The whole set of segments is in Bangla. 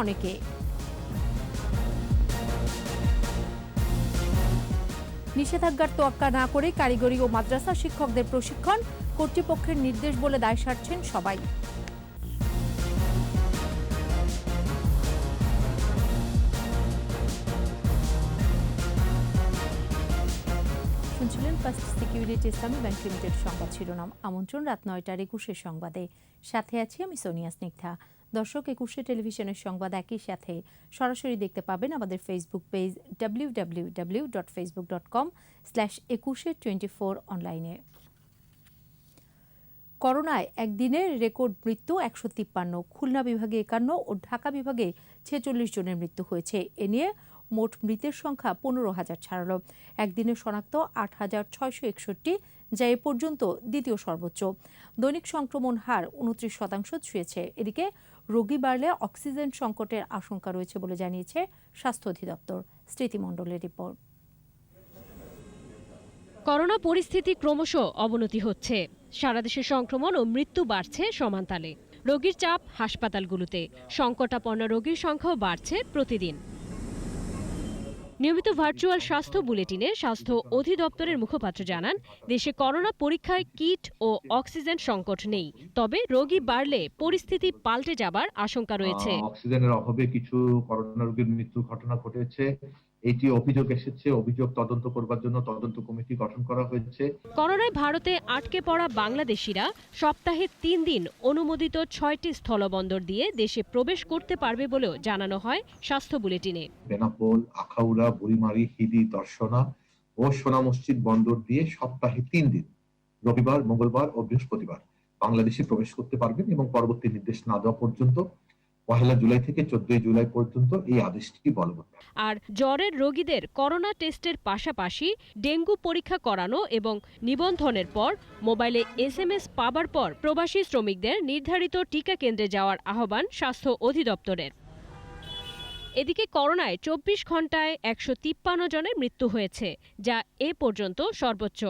অনেকে। নিষেধাজ্ঞার তোয়াক্কা না করে কারিগরি ও মাদ্রাসা শিক্ষকদের প্রশিক্ষণ, কর্তৃপক্ষের নির্দেশ বলে দায় সারছেন সবাই। শুনছিলেন ফার্স্ট সিকিউরিটি ইসলামী ব্যাংক লিমিটেড সংবাদ শিরোনাম। আমন্ত্রণ রাত 9টার 21 সংবাদে। সাথে আছি আমি সোনিয়া স্নিগ্ধা। দর্শক, 21 টেলিভিশনের সংবাদ একই সাথে সরাসরি দেখতে পাবেন আমাদের ফেসবুক পেজ www.facebook.com/2124 অনলাইনে। করোনায় একদিনের রেকর্ড মৃত্যু 153, খুলনা বিভাগে 51 ও ঢাকা বিভাগে 46 জনের মৃত্যু হয়েছে। এ নিয়ে মোট মৃতের সংখ্যা 15,000 ছাড়ল। একদিনে শনাক্ত 8,661, যা এ পর্যন্ত দ্বিতীয় সর্বোচ্চ। দৈনিক সংক্রমণ হার 29% ছুঁয়েছে। এদিকে রোগী বাড়লে অক্সিজেন সংকটের আশঙ্কা রয়েছে বলে জানিয়েছে স্বাস্থ্য অধিদপ্তর। স্মৃতি মণ্ডলের রিপোর্ট। করোনা পরিস্থিতি ক্রমশ অবনতি হচ্ছে। সারা দেশে সংক্রমণ ও মৃত্যু বাড়ছে সমানতালে। রোগীর চাপ হাসপাতালগুলোতে, সংকটাপন্ন রোগীর সংখ্যাও বাড়ছে প্রতিদিন। নিয়মিত ভার্চুয়াল স্বাস্থ্য বুলেটিনে স্বাস্থ্য অধিদপ্তরের মুখপাত্র জানান, দেশে করোনা পরীক্ষায় কিট ও অক্সিজেন সংকট নেই, তবে রোগী বাড়লে পরিস্থিতি পাল্টে যাবার আশঙ্কা রয়েছে। অক্সিজেনের অভাবে কিছু করোনা রোগীর মৃত্যুর ঘটনা ঘটেছে, এটি অভিযোগ এসেছে। অভিযোগ তদন্ত করবার জন্য তদন্ত কমিটি গঠন করা হয়েছে। করোনায় ভারতে আটকে পড়া বাংলাদেশিরা সপ্তাহে 3 দিন অনুমোদিত 6টি স্থলবন্দর দিয়ে দেশে প্রবেশ করতে পারবে বলেও জানানো হয় স্বাস্থ্য বুলেটিনে। বেনাপোল, আখাউড়া, বুড়িমারি, হিদি, দর্শনা ও সোনা মসজিদ বন্দর দিয়ে সপ্তাহে 3 দিন, রবিবার, মঙ্গলবার ও বৃহস্পতিবার বাংলাদেশে প্রবেশ করতে পারবেন এবং পরবর্তী নির্দেশ না দেওয়া পর্যন্ত 1 জুলাই থেকে 14 জুলাই পর্যন্ত এই আদেশটি বলবৎ। আর জ্বরের রোগীদের করোনা টেস্টের পাশাপাশি ডেঙ্গু পরীক্ষা করানো এবং নিবন্ধনের পর মোবাইলে SMS পাবার পর প্রবাসী শ্রমিকদের নির্ধারিত টিকা কেন্দ্রে যাওয়ার আহ্বান স্বাস্থ্য অধিদপ্তরের। এদিকে করোনায় 24 ঘন্টায় 153 জনের মৃত্যু হয়েছে, যা এ পর্যন্ত সর্বোচ্চ।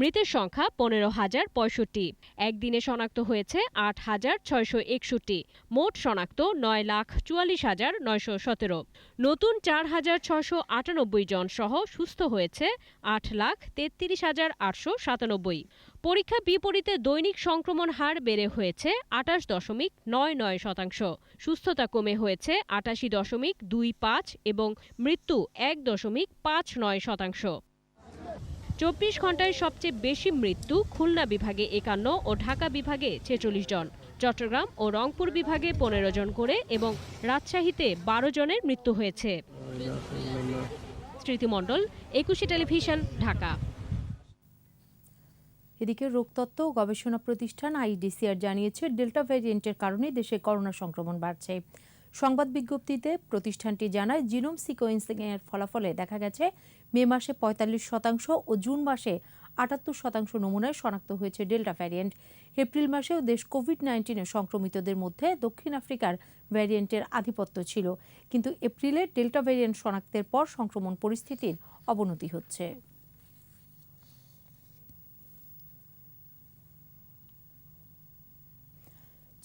মৃতের সংখ্যা 15,065। একদিনে শনাক্ত হয়েছে 8,661। মোট শনাক্ত 9,44,917। নতুন 4,698 জন সহ সুস্থ হয়েছে 8,33,897। পরীক্ষা বিপরীতে দৈনিক সংক্রমণ হার বেড়ে হয়েছে 28.99%। সুস্থতা কমে হয়েছে 88.25 এবং মৃত্যু 1.59%। 24 ঘন্টায় সবচেয়ে বেশি মৃত্যু খুলনা বিভাগে 51 ও ঢাকা বিভাগে 46 জন, চট্টগ্রাম ও রংপুর বিভাগে 15 জন করে এবং রাজশাহীতে 12 জনের মৃত্যু হয়েছে। স্মৃতি মণ্ডল, 21 টেলিভিশন, ঢাকা। এদিকে রোগতত্ত্ব ও গবেষণা প্রতিষ্ঠান IDCR জানিয়েছে, ডেল্টা ভ্যারিয়েন্টের কারণে দেশে করোনা সংক্রমণ বাড়ছে। সংবাদ বিজ্ঞপ্তিতে প্রতিষ্ঠানটি জানায়, জিনোম সিকোয়েন্সিং এর ফলাফলে দেখা গেছে মে মাসে 45% ও জুন মাসে 78% নমুনায় শনাক্ত হয়েছে ডেল্টা ভ্যারিয়েন্ট। এপ্রিল মাসেও দেশ কোভিড-19 সংক্রমিতদের মধ্যে দক্ষিণ আফ্রিকার ভ্যারিয়েন্টের আধিপত্য ছিল, কিন্তু এপ্রিলে ডেল্টা ভ্যারিয়েন্ট শনাক্তের পর সংক্রমণ পরিস্থিতির অবনতি হচ্ছে।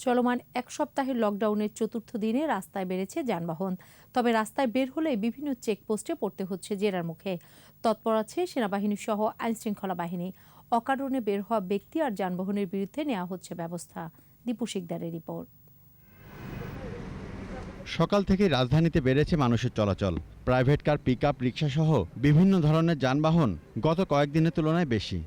চলমান 1 সপ্তাহের লকডাউনের 4র্থ দিনে রাস্তায় বেড়েছে যানবাহন। তবে রাস্তায় বের হলে বিভিন্ন চেকপোস্টে পড়তে হচ্ছে জেরার মুখে। তৎপর আছে সেনাবাহিনী সহ আইনশৃঙ্খলা বাহিনী। অকারণে বের হওয়া ব্যক্তি আর যানবাহনের বিরুদ্ধে নেওয়া হচ্ছে ব্যবস্থা। দীপু শিকদারের রিপোর্ট। সকাল থেকে রাজধানীতে বেড়েছে মানুষের চলাচল। প্রাইভেট কার, পিকআপ, রিকশা সহ বিভিন্ন ধরনের যানবাহন গত কয়েকদিনের তুলনায় বেশি।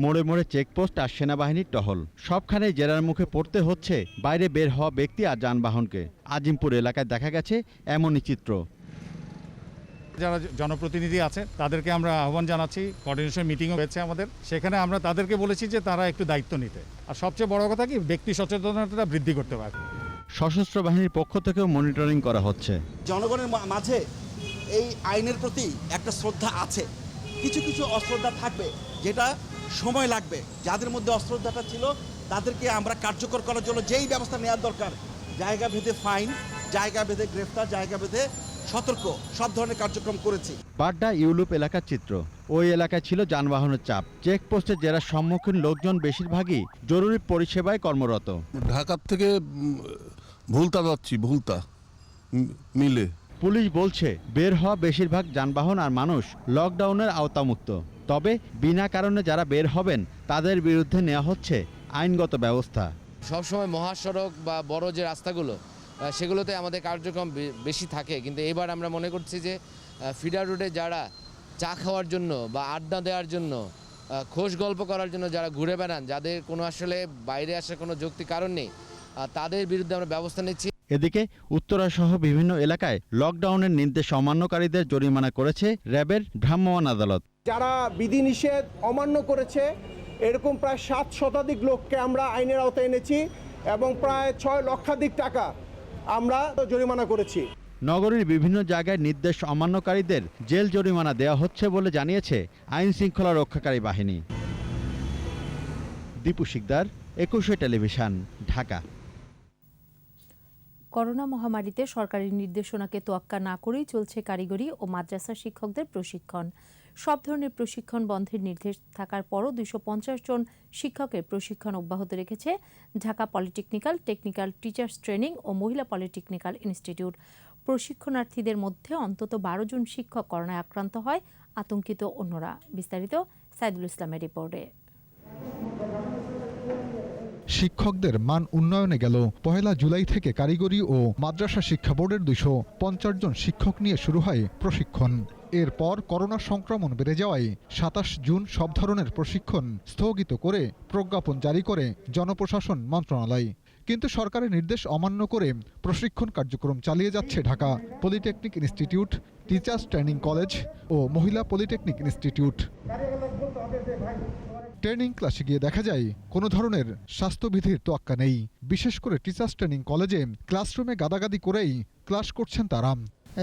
মোড়ে মোড়ে চেকপোস্ট আর সেনাবাহিনীর টহল, সবখানেই জেরার মুখে পড়তে হচ্ছে বাইরে বের হওয়া ব্যক্তি আর যানবাহনকে। আজিমপুর এলাকায় দেখা গেছে এমনই চিত্র। যারা জনপ্রতিনিধি আছে তাদেরকে আমরা আহ্বান জানাচ্ছি, কোঅর্ডিনেশন মিটিংও হয়েছে আমাদের, সেখানে আমরা তাদেরকে বলেছি যে তারা একটু দায়িত্ব নিতে, আর সবচেয়ে বড় কথা কি ব্যক্তি সচেতনতা বৃদ্ধি করতে পারে। সশস্ত্র বাহিনীর পক্ষ থেকেও মনিটরিং করা হচ্ছে। জনগণের মাঝে এই আইনের প্রতি একটা শ্রদ্ধা আছে, কিছু কিছু অশ্রদ্ধা থাকবে, যেটা সময় লাগবে। যাদের মধ্যে অশ্রদ্ধাটা ছিল তাদেরকে আমরা কার্যকর করার জন্য যেই ব্যবস্থা নেওয়ার দরকার, জায়গা ভেদে ফাইন, জায়গা ভেদে গ্রেফতার, জায়গা ভেদে সতর্ক, সব ধরনের কার্যক্রম করেছি। বাড্ডা ইউলুপ এলাকার চিত্র। ওই এলাকায় ছিল যানবাহনের চাপ। চেকপোস্টে জেরার সম্মুখীন লোকজন বেশিরভাগই জরুরি পরিষেবায় কর্মরত। ঢাকা থেকে ভুলতা যাচ্ছি মিলে। পুলিশ বলছে বের হওয়া বেশিরভাগ যানবাহন আর মানুষ লকডাউনের আওতামুক্ত। তবে বিনা কারণে যারা বের হবেন তাদের বিরুদ্ধে নেওয়া হচ্ছে আইনগত ব্যবস্থা। সবসময় মহাসড়ক বা বড় যে রাস্তাগুলো সেগুলোতে আমাদের কার্যক্রম বেশি থাকে, কিন্তু এবার আমরা মনে করছি যে ফিডার রোডে যারা চা খাওয়ার জন্য বা আড্ডা দেওয়ার জন্য, খোশ গল্প করার জন্য যারা ঘুরে বেড়ান, যাদের কোনো আসলে বাইরে আসার কোনো যৌক্তিক কারণ নেই, তাদের বিরুদ্ধে আমরা ব্যবস্থা নিচ্ছি। এদিকে উত্তরা সহ বিভিন্ন এলাকায় লকডাউনের নির্দেশ অমান্যকারীদের জরিমানা করেছে র্যাবের ভ্রাম্যমাণ আদালত। যারা বিধিনিষেধ অমান্য করেছে এরকম প্রায় 7 শতাধিক লোককে আমরা আইনের আওতায় এনেছি এবং প্রায় 6 লক্ষাধিক টাকা আমরা জরিমানা করেছি। নগরীর বিভিন্ন জায়গায় নির্দেশ অমান্যকারীদের জেল জরিমানা দেওয়া হচ্ছে বলে জানিয়েছে আইন শৃঙ্খলা রক্ষাকারী বাহিনী। দীপু শিকদার, 21 টেলিভিশন, ঢাকা। করোনা মহামারীতে সরকারি নির্দেশনাকে তোয়াক্কা না করেই চলছে কারিগরি ও মাদ্রাসা শিক্ষকদের প্রশিক্ষণ। সব ধরনের প্রশিক্ষণ বন্ধের নির্দেশ থাকার পরও 250 জন শিক্ষকের প্রশিক্ষণ অব্যাহত রেখেছে Dhaka polytechnical, technical teachers training ও মহিলা পলিটেকনিক্যাল ইনস্টিটিউট। প্রশিক্ষণার্থীদের মধ্যে অন্তত 12 জন শিক্ষক করোনায় আক্রান্ত হয়, আতঙ্কিত অন্যরা। বিস্তারিত সাইদুল ইসলামের রিপোর্টে। শিক্ষকদের মান উন্নয়নে গেল 1 জুলাই থেকে কারিগরি ও মাদ্রাসা শিক্ষা বোর্ডের 250 জন শিক্ষক নিয়ে শুরু হয় প্রশিক্ষণ। এরপর করোনা সংক্রমণ বেড়ে যাওয়ায় 27 জুন সব ধরনের প্রশিক্ষণ স্থগিত করে প্রজ্ঞাপন জারি করে জনপ্রশাসন মন্ত্রণালয়। কিন্তু সরকারের নির্দেশ অমান্য করে প্রশিক্ষণ কার্যক্রম চালিয়ে যাচ্ছে Dhaka polytechnic institute, teachers training college ও মহিলা পলিটেকনিক ইনস্টিটিউট। ট্রেনিং ক্লাসে গিয়ে দেখা যায় কোনো ধরনের স্বাস্থ্যবিধির তোয়াক্কা নেই। বিশেষ করে টিচার্স ট্রেনিং কলেজে ক্লাসরুমে গাদাগাদি করেই ক্লাস করছেন তারা।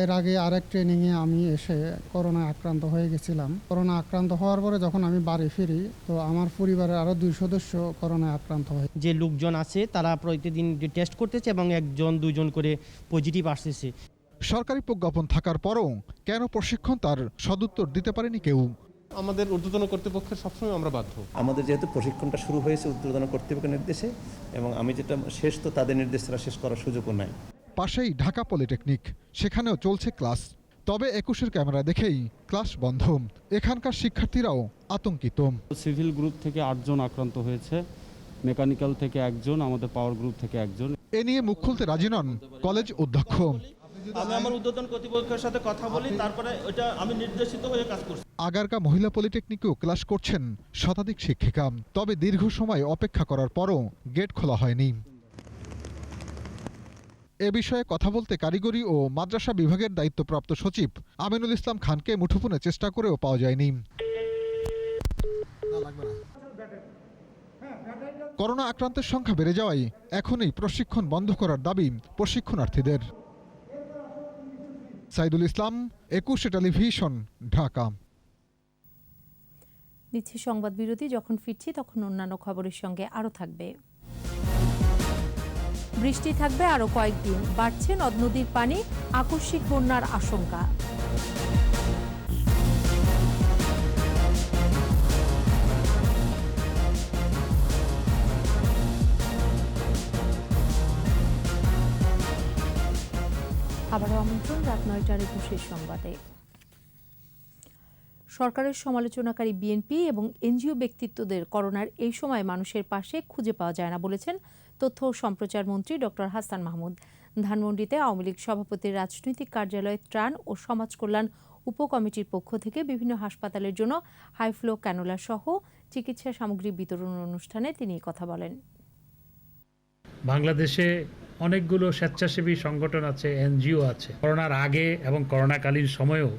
এর আগে আরেক ট্রেনিংয়ে আমি এসে করোনায় আক্রান্ত হয়ে গেছিলাম। করোনা আক্রান্ত হওয়ার পরে যখন আমি বাড়ি ফিরি তো আমার পরিবারের আরও 2 সদস্য করোনায় আক্রান্ত হয়। যে লোকজন আছে তারা প্রতিদিন টেস্ট করতেছে এবং 1-2 করে পজিটিভ আসতেছে। সরকারি প্রজ্ঞাপন থাকার পরও কেন প্রশিক্ষণ তার সদুত্তর দিতে পারেনি কেউ। আমাদের ঊর্ধ্বতন কর্তৃপক্ষের সবসময় আমরা বাধ্য। আমাদের যেহেতু প্রশিক্ষণটা শুরু হয়েছে ঊর্ধ্বতন কর্তৃপক্ষের নির্দেশে এবং আমি যেটা শেষ, তো তাদের নির্দেশ তারা শেষ করার সুযোগও নাই। পাশেই ঢাকা পলিটেকনিক, সেখানেও চলছে ক্লাস। তবে 21-এর ক্যামেরা দেখেই ক্লাস বন্ধ। এখানকার শিক্ষার্থীরাও আতঙ্কিত। সিভিল গ্রুপ থেকে 8 জন আক্রান্ত হয়েছে, মেকানিক্যাল থেকে 1 জন, আমাদের পাওয়ার গ্রুপ থেকে 1 জন। এ নিয়ে মুখ খুলতে রাজি নন কলেজ অধ্যক্ষ। আমি আমার ঊর্ধ্বতন কর্তৃপক্ষের সাথে কথা বলি, তারপরে ওটা আমি নির্দেশিত হয়ে কাজ করছি। আগারগা মহিলা পলিটেকনিকেও ক্লাস করছেন শতাধিক শিক্ষিকা। তবে দীর্ঘ সময় অপেক্ষা করার পরও গেট খোলা হয়নি। এ বিষয়ে কথা বলতে কারিগরি ও মাদ্রাসা বিভাগের দায়িত্বপ্রাপ্ত সচিব আমিনুল ইসলাম খানকে মুঠোফোনে চেষ্টা করেও পাওয়া যায়নি। করোনা আক্রান্তের সংখ্যা বেড়ে যাওয়ায় এখনই প্রশিক্ষণ বন্ধ করার দাবি প্রশিক্ষণার্থীদের। সাইদুল ইসলাম, 21 টেলিভিশন, ঢাকা। নিচ্ছি সংবাদ বিরতি। যখন ফিরছি তখন অন্যান্য খবরের সঙ্গে আরও থাকবে। বৃষ্টি থাকবে আরও কয়েকদিন, বাড়ছে নদ নদীর পানি, আকস্মিক বন্যার আশঙ্কা। আবারও আমন্ত্রণ রাত 9টার 21 সংবাদে। সরকারের সমালোচনাকারী বিএনপি এবং এনজিও ব্যক্তিত্বদের করোনার এই সময় মানুষের পাশে খুঁজে পাওয়া যায় না বলেছেন তথ্য ও সম্প্রচার মন্ত্রী ডক্টর হাসান মাহমুদ। ধানমন্ডিতে আওয়ামী লীগ সভাপতির রাজনৈতিক কার্যালয়ে ত্রাণ ও সমাজ কল্যাণ উপকমিটির পক্ষ থেকে বিভিন্ন হাসপাতালের জন্য হাইফ্লো ক্যানোলা সহ চিকিৎসা সামগ্রী বিতরণ অনুষ্ঠানে তিনি কথা বলেন। বাংলাদেশে অনেকগুলো স্বেচ্ছাসেবী সংগঠন আছে, এনজিও আছে। করোনার আগে এবং করোনাকালীন সময়েও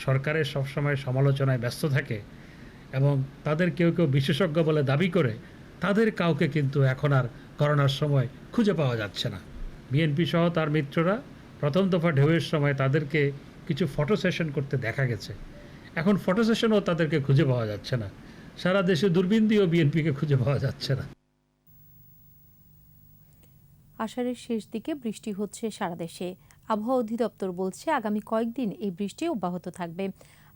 সরকারের সবসময় সমালোচনায় ব্যস্ত থাকে এবং তাদের কেউ কেউ বিশেষজ্ঞ বলে দাবি করে, তাদের কাউকে কিন্তু এখন আর করোনার সময় খুঁজে পাওয়া যাচ্ছে না। বিএনপি সহ তার মিত্ররা প্রথম দফা ঢেউয়ের সময় তাদেরকে কিছু ফটো সেশন করতে দেখা গেছে। এখন ফটো সেশনও তাদেরকে খুঁজে পাওয়া যাচ্ছে না। সারা দেশে দূরবীন দিয়েও বিএনপিকে খুঁজে পাওয়া যাচ্ছে না। আষাঢ়ের শেষ দিকে বৃষ্টি হচ্ছে সারা দেশে। আবহাওয়া অধিদপ্তর বলছে আগামী কয়েকদিন এই বৃষ্টি অব্যাহত থাকবে।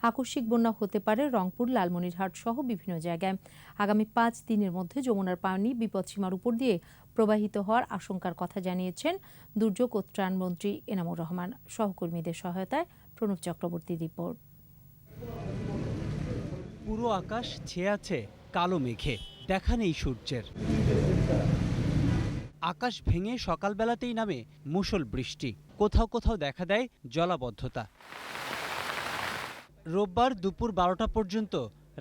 আকস্মিক বন্যা হতে পারে রংপুর, লালমনিরহাট সহ বিভিন্ন জায়গায়। আগামী 5 দিনের মধ্যে যমুনার পানি বিপদসীমার উপর দিয়ে প্রবাহিত হওয়ার আশঙ্কার কথা জানিয়েছেন দুর্যোগ ও ত্রাণ মন্ত্রী এনামুর রহমান। সহকর্মীদের সহায়তায় প্রণব চক্রবর্তীর রিপোর্ট। পুরো আকাশ ছেয়ে আছে কালো মেঘে, দেখা নেই সূর্যের। আকাশ ভেঙে সকালবেলাতেই নামে মুষল বৃষ্টি, কোথাও কোথাও দেখা দেয় জলাবদ্ধতা। রোববার দুপুর 12টা পর্যন্ত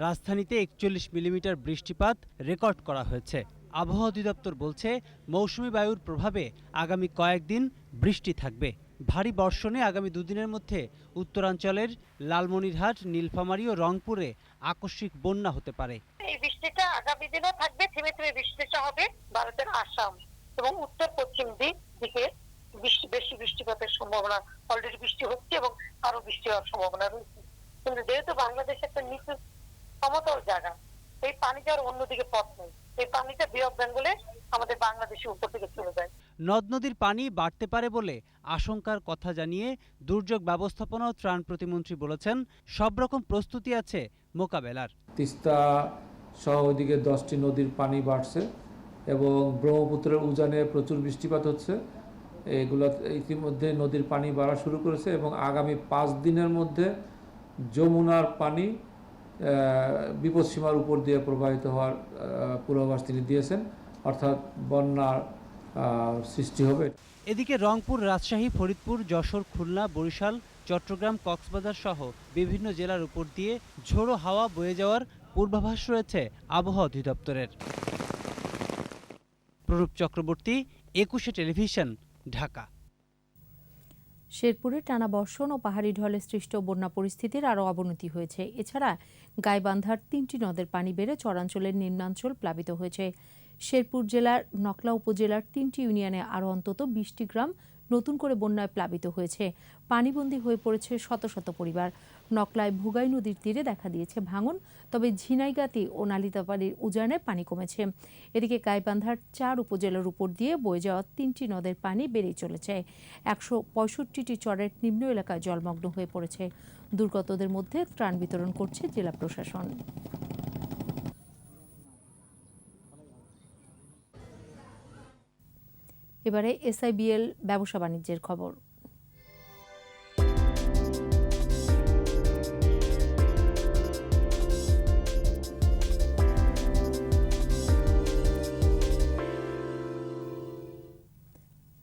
রাজধানীতে 41 মিলিমিটার বৃষ্টিপাত রেকর্ড করা হয়েছে। আবহাওয়া অধিদপ্তর বলছে, মৌসুমী বায়ুর প্রভাবে আগামী কয়েকদিন বৃষ্টি থাকবে। ভারী বর্ষণে আগামী দুদিনের মধ্যে উত্তরাঞ্চলের লালমনিরহাট, নীলফামারী ও রংপুরে আকস্মিক বন্যা হতে পারে। এই বৃষ্টিটা আগামী দিনও থাকবে, থেমে থেমে বৃষ্টিটা হবে ভারতের আসাম এবং উত্তর পশ্চিম দিকে বেশি বৃষ্টিপাতের সম্ভাবনা। অলরেডি বৃষ্টি হচ্ছে এবং আরো বৃষ্টি হওয়ার সম্ভাবনা রয়েছে। কিন্তু যেহেতু বাংলাদেশ একটা নিচু সমতল জায়গা, এই পানি যাওয়ার অন্যদিকে পথ নেই। এই পানিটা বে অফ বেঙ্গলে আমাদের বাংলাদেশের উপর থেকে চলে যায়। নদ নদীর পানি বাড়তে পারে বলে আশঙ্কার কথা জানিয়ে দুর্যোগ ব্যবস্থাপনা ও ত্রাণ প্রতিমন্ত্রী বলেছেন, সব রকম প্রস্তুতি আছে মোকাবেলার। তিস্তা সহ ওইদিকে 10টি নদীর পানি বাড়ছে এবং ব্রহ্মপুত্রের উজানে প্রচুর বৃষ্টিপাত হচ্ছে। এগুলো ইতিমধ্যে নদীর পানি বাড়া শুরু করেছে এবং আগামী 5 দিনের মধ্যে যমুনার পানি বিপদসীমার উপর দিয়ে প্রবাহিত হওয়ার পূর্বাভাস তিনি দিয়েছেন, অর্থাৎ বন্যার সৃষ্টি হবে। এদিকে রংপুর, রাজশাহী, ফরিদপুর, যশোর, খুলনা, বরিশাল, চট্টগ্রাম, কক্সবাজার সহ বিভিন্ন জেলার উপর দিয়ে ঝোড়ো হাওয়া বয়ে যাওয়ার পূর্বাভাস রয়েছে আবহাওয়া অধিদপ্তরের। প্রণব চক্রবর্তী, 21 টেলিভিশন, ঢাকা। শেরপুরে টানা বর্ষণ ও পাহাড়ি ঢলে সৃষ্ট বন্যা পরিস্থিতির আরও অবনতি হয়েছে। এছাড়া গাইবান্ধার 3টি নদের পানি বেড়ে চরাঞ্চলের নিম্নাঞ্চল প্লাবিত হয়েছে। শেরপুর জেলার নকলা উপজেলার 3টি ইউনিয়নে আরও অন্তত 20টি গ্রাম নতুন করে বন্যায় প্লাবিত হয়েছে। পানিবন্দী হয়ে পড়েছে শত শত পরিবার। নকলায় ভুগাই নদীর তীরে দেখা দিয়েছে ভাঙন, তবে ঝিনাইগাতি ও নালিতাবাড়ির উজানে পানি কমেছে। এদিকে গাইবান্ধার 4 উপজেলার উপর দিয়ে বয়ে যাওয়া 3টি নদের পানি বেড়েই চলেছে। 165টি চরের নিম্ন এলাকায় জলমগ্ন হয়ে পড়েছে। দুর্গতদের মধ্যে ত্রাণ বিতরণ করছে জেলা প্রশাসন। এবারে SIBL ব্যবসা বাণিজ্যের খবর।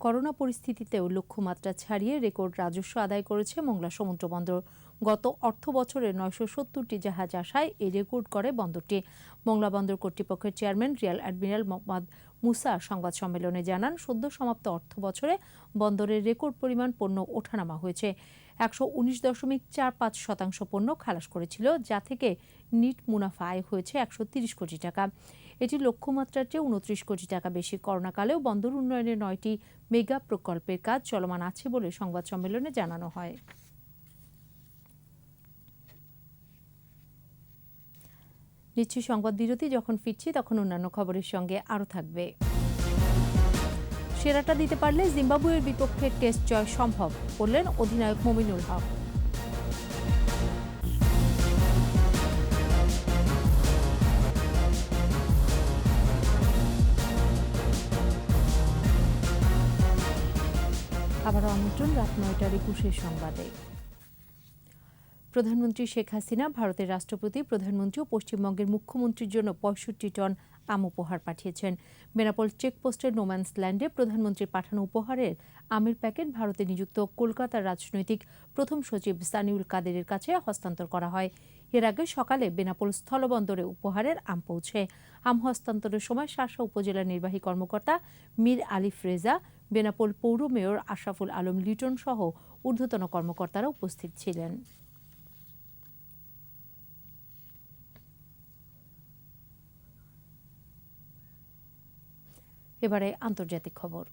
করোনা পরিস্থিতিতেও লক্ষ্যমাত্রা ছাড়িয়ে রেকর্ড রাজস্ব আদায় করেছে মোংলা সমুদ্র বন্দর। গত অর্থ বছরে 970টি জাহাজ আসায় এই রেকর্ড করে বন্দরটি। মোংলা বন্দর কর্তৃপক্ষের chairman Real admiral Mohammad Musa সংবাদ সম্মেলনে জানান, সদ্য সমাপ্ত অর্থ বছরে বন্দরের রেকর্ড পরিমাণ পণ্য ওঠানামা হয়েছে। 119.45% পণ্য খালাস করেছিল, যা থেকে নিট মুনাফা আয় হয়েছে 130 কোটি টাকা। এটি লক্ষ্যমাত্রার চেয়ে 29 কোটি টাকা বেশি। করোনাকালেও বন্দর উন্নয়নের 9টি মেগা প্রকল্পের কাজ চলমান আছে বলে সংবাদ সম্মেলনে জানানো হয়। নিচ্ছি সংবাদ বিরতি। যখন ফিরছি তখন অন্যান্য খবরের সঙ্গে আরও থাকবে। সেরাটা দিতে পারলে জিম্বাবুয়ের বিপক্ষে টেস্ট জয় সম্ভব বললেন অধিনায়ক মমিনুল হক। আবারও আমন্ত্রণ রাত 9টার 21 সংবাদে। প্রধানমন্ত্রী শেখ হাসিনা ভারতের রাষ্ট্রপতি, প্রধানমন্ত্রী ও পশ্চিমবঙ্গের মুখ্যমন্ত্রীর জন্য 65 টন আম উপহার পাঠিয়েছেন। বেনাপোল চেকপোস্টের নোম্যান্স ল্যান্ডে প্রধানমন্ত্রীর পাঠানো উপহারের আমের প্যাকেট ভারতে নিযুক্ত কলকাতার রাজনৈতিক প্রথম সচিব সানিউল কাদেরের কাছে হস্তান্তর করা হয়। এর আগে সকালে বেনাপোল স্থলবন্দরে উপহারের আম পৌঁছে। আম হস্তান্তরের সময় শাসা উপজেলার নির্বাহী কর্মকর্তা মীর আলিফ রেজা, বেনাপোল পৌর মেয়র আশরাফুল আলম লিটন সহ ঊর্ধ্বতন কর্মকর্তারা উপস্থিত ছিলেন। এবারে আন্তর্জাতিক খবর।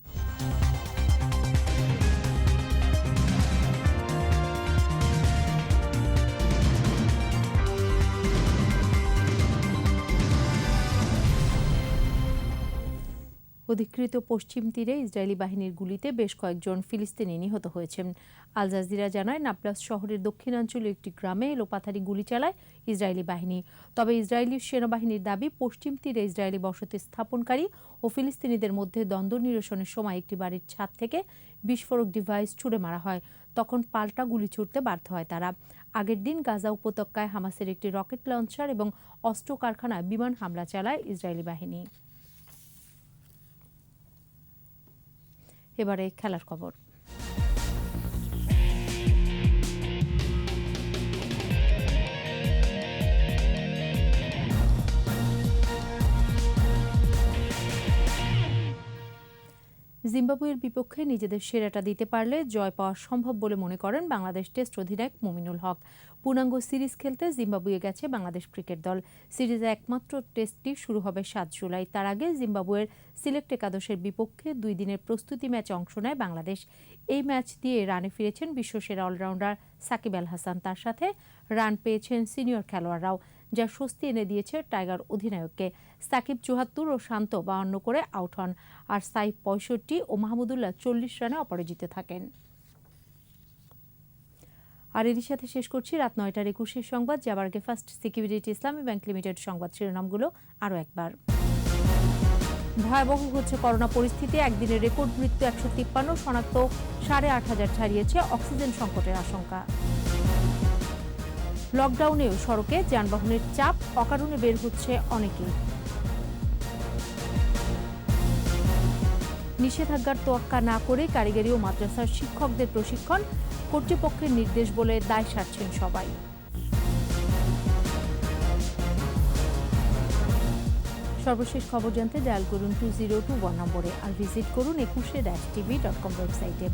অধিকৃত পশ্চিম তীরে ইসরায়েলি বাহিনীর গুলিতে বেশ কয়েকজন ফিলিস্তিনি নিহত হয়েছেন। আল জাজিরা জানায় নাবলাস শহরের দক্ষিণাঞ্চলীয় একটি গ্রামে এলোপাথারি গুলি চালায় ইসরায়েলি বাহিনী। তবে ইসরায়েলি সেনাবাহিনীর দাবি, পশ্চিম তীরে ইসরায়েলি বসতি স্থাপনকারী ও ফিলিস্তিনিদের মধ্যে দ্বন্দ্ব নিরসনের সময় একটি বাড়ির ছাদ থেকে বিস্ফোরক ডিভাইস ছুড়ে মারা হয়। তখন পাল্টা গুলি ছুড়তে বাধ্য হয় তারা। আগের দিন গাজা উপত্যকায় হামাসের একটি রকেট লঞ্চার এবং অস্ত্র কারখানায় বিমান হামলা চালায় ইসরায়েলি বাহিনী। এবারে খেলার খবর। জিম্বাবুয়ের বিপক্ষে নিজেদের সেরাটা দিতে পারলে জয় পাওয়া সম্ভব বলে মনে করেন বাংলাদেশ টেস্ট অধিনায়ক মুমিনুল হক। পূর্ণাঙ্গ সিরিজ খেলতে জিম্বাবুয়ে গেছে বাংলাদেশ ক্রিকেট দল। সিরিজে একমাত্র টেস্টটি শুরু হবে 7 জুলাই। তার আগে জিম্বাবুয়ের সিলেক্ট একাদশের বিপক্ষে 2 দিনের প্রস্তুতি ম্যাচে অংশ নেয় বাংলাদেশ। এই ম্যাচ দিয়ে রানে ফিরেছেন বিশ্বসেরা অলরাউন্ডার সাকিব আল হাসান। তার সাথে রান পেয়েছেন সিনিয়র খেলোয়াড়রাও, যা স্বস্তি এনে দিয়েছে টাইগার অধিনায়ককে। সাকিব 74 ও শান্ত 52 করে আউট হন, আর সাইফ 65 ও মাহমুদুল্লাহ 40 রানে অপরাজিত থাকেন। আর এরই সাথে শেষ করছি রাত 9টার 21 সংবাদ। যাবার আগে ফার্স্ট সিকিউরিটি ইসলামী ব্যাংক লিমিটেড সংবাদ শিরোনামগুলো আরও একবার। ভয়াবহ হচ্ছে করোনা পরিস্থিতি। একদিনের রেকর্ড মৃত্যু 153, শনাক্ত 8,500 ছাড়িয়েছে। অক্সিজেন সংকটের আশঙ্কা। লকডাউনেও সড়কে যানবাহনের চাপ, অকারণে বের হচ্ছে অনেকেই। নিষেধাজ্ঞার তোয়াক্কা না করে কারিগরি ও মাদ্রাসার শিক্ষকদের প্রশিক্ষণ, কর্তৃপক্ষের নির্দেশ বলে দায় সারছেন সবাই। সর্বশেষ খবর জানতে ডায়াল করুন 2021 নম্বরে, আর ভিজিট করুন 21-tv.com ওয়েবসাইটে।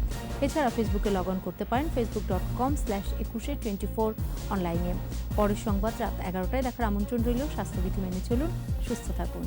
এছাড়া ফেসবুকে লগ অন করতে পারেন facebook.com/2124 অনলাইনে। পরের সংবাদ রাত 11টায় দেখার আমন্ত্রণ রইল। স্বাস্থ্যবিধি মেনে চলুন, সুস্থ থাকুন।